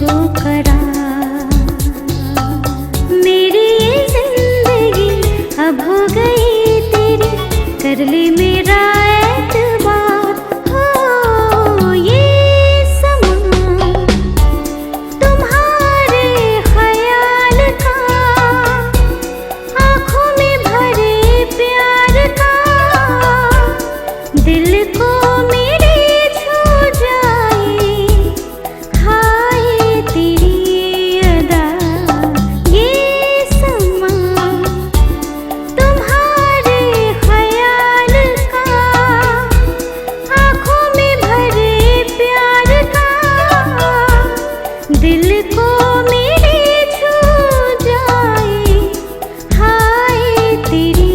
तुझको करार। मेरी ये जिंदगी अब हो गई तेरी, कर ले मेरा एतबार। हो ये समा तुम्हारे ख्याल का, आँखों में भरे प्यार का, दिल को मेरे छू जाए हाय तेरी अदा। ये समा तुम्हारे ख्याल का, आँखों में भरे प्यार का, दिल को मेरे छू जाए हाय तेरी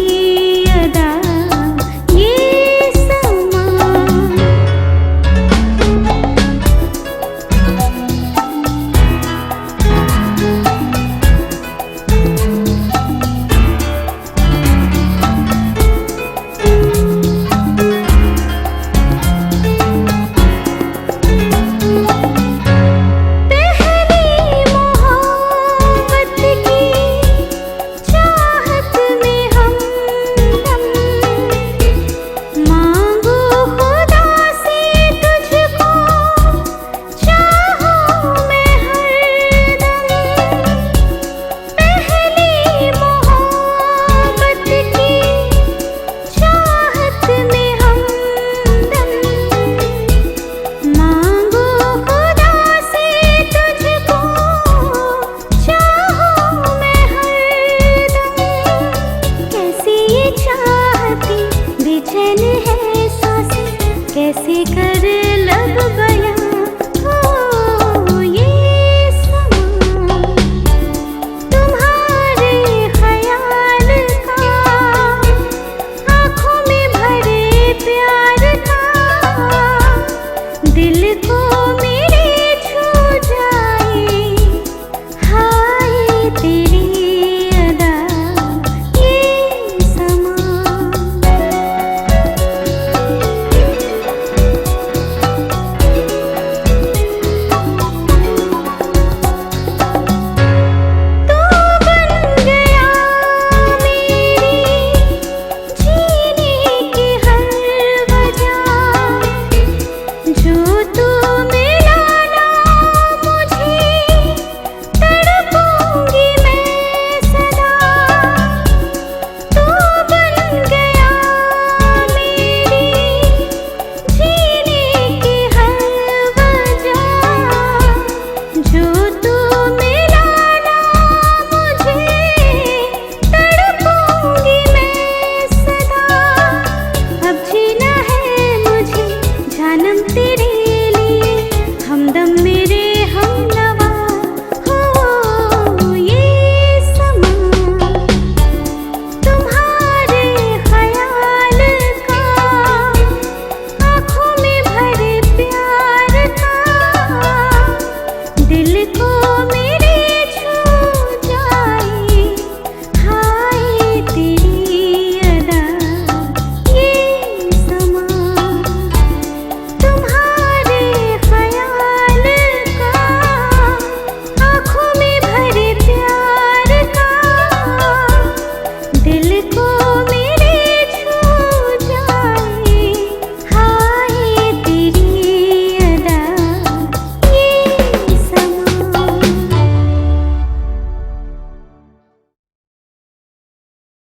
अदा। ये समा कैसे कर लब बयां। हो ये समा तुम्हारे ख्याल का, आँखों में भरे प्यार का, दिल को मेरे छू जाए हाय तेरी अदा। ये समा दिल को